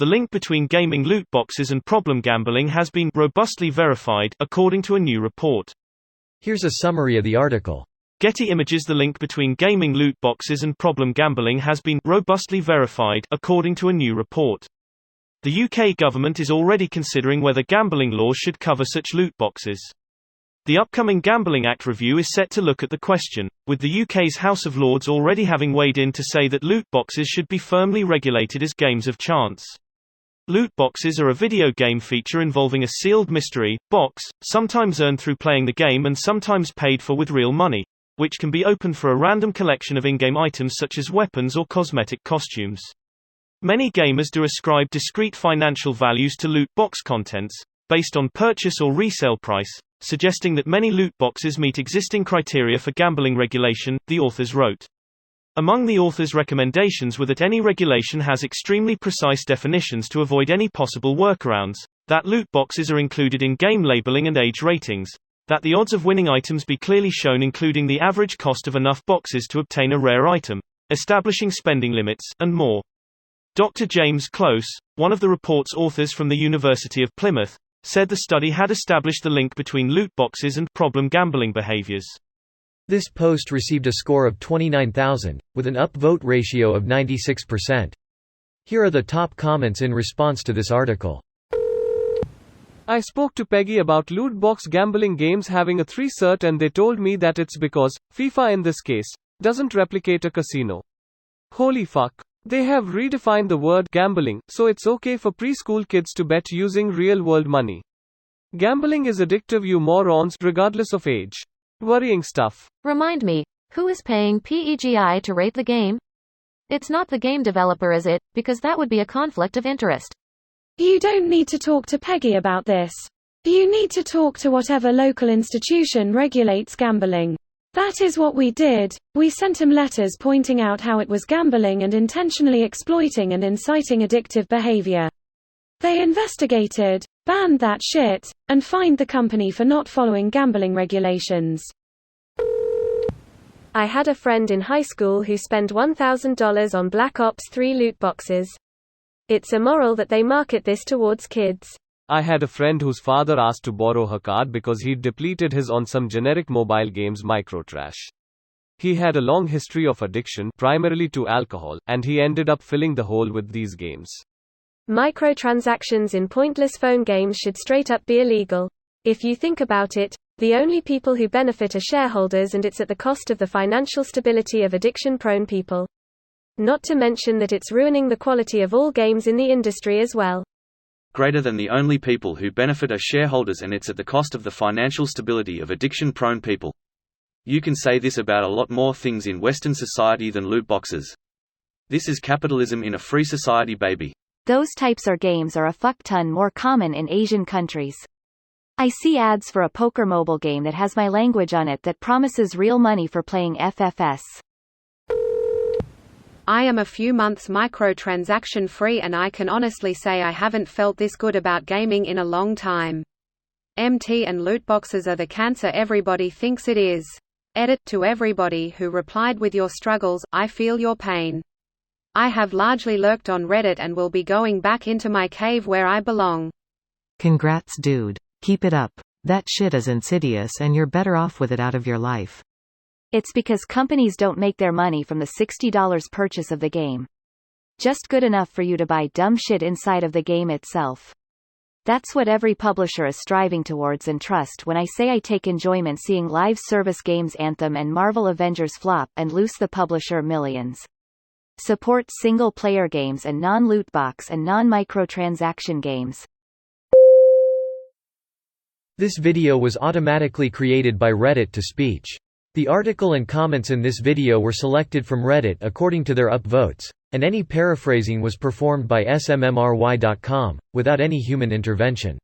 The link between gaming loot boxes and problem gambling has been robustly verified, according to a new report. Here's a summary of the article. Getty Images. The link between gaming loot boxes and problem gambling has been robustly verified, according to a new report. The UK government is already considering whether gambling laws should cover such loot boxes. The upcoming Gambling Act review is set to look at the question, with the UK's House of Lords already having weighed in to say that loot boxes should be firmly regulated as games of chance. Loot boxes are a video game feature involving a sealed mystery box, sometimes earned through playing the game and sometimes paid for with real money, which can be opened for a random collection of in-game items such as weapons or cosmetic costumes. Many gamers do ascribe discrete financial values to loot box contents, based on purchase or resale price, suggesting that many loot boxes meet existing criteria for gambling regulation, the authors wrote. Among the authors' recommendations were that any regulation has extremely precise definitions to avoid any possible workarounds, that loot boxes are included in game labeling and age ratings, that the odds of winning items be clearly shown including the average cost of enough boxes to obtain a rare item, establishing spending limits, and more. Dr. James Close, one of the report's authors from the University of Plymouth, said the study had established the link between loot boxes and problem gambling behaviors. This post received a score of 29,000, with an upvote ratio of 96%. Here are the top comments in response to this article. I spoke to Peggy about loot box gambling games having a 3 cert and they told me that it's because FIFA in this case doesn't replicate a casino. Holy fuck. They have redefined the word gambling, so it's okay for preschool kids to bet using real-world money. Gambling is addictive, you morons, regardless of age. Worrying stuff. Remind me, who is paying PEGI to rate the game? It's not the game developer, is it? Because that would be a conflict of interest. You don't need to talk to Peggy about this. You need to talk to whatever local institution regulates gambling. That is what we did. We sent him letters pointing out how it was gambling and intentionally exploiting and inciting addictive behavior. They investigated, banned that shit, and fined the company for not following gambling regulations. I had a friend in high school who spent $1,000 on Black Ops 3 loot boxes. It's immoral that they market this towards kids. I had a friend whose father asked to borrow her card because he'd depleted his on some generic mobile games microtrash. He had a long history of addiction, primarily to alcohol, and he ended up filling the hole with these games. Microtransactions in pointless phone games should straight up be illegal. If you think about it, the only people who benefit are shareholders, and it's at the cost of the financial stability of addiction-prone people. Not to mention that it's ruining the quality of all games in the industry as well. Greater than the only people who benefit are shareholders, and it's at the cost of the financial stability of addiction-prone people. You can say this about a lot more things in Western society than loot boxes. This is capitalism in a free society, baby. Those types of games are a fuck-ton more common in Asian countries. I see ads for a poker mobile game that has my language on it that promises real money for playing FFS. I am a few months microtransaction free and I can honestly say I haven't felt this good about gaming in a long time. MT and loot boxes are the cancer everybody thinks it is. Edit to everybody who replied with your struggles, I feel your pain. I have largely lurked on Reddit and will be going back into my cave where I belong. Congrats, dude. Keep it up. That shit is insidious and you're better off with it out of your life. It's because companies don't make their money from the $60 purchase of the game. Just good enough for you to buy dumb shit inside of the game itself. That's what every publisher is striving towards, and trust when I say I take enjoyment seeing live service games Anthem and Marvel Avengers flop and lose the publisher millions. Support single-player games and non-loot box and non-microtransaction games. This video was automatically created by Reddit to speech. The article and comments in this video were selected from Reddit according to their upvotes, and any paraphrasing was performed by smmry.com, without any human intervention.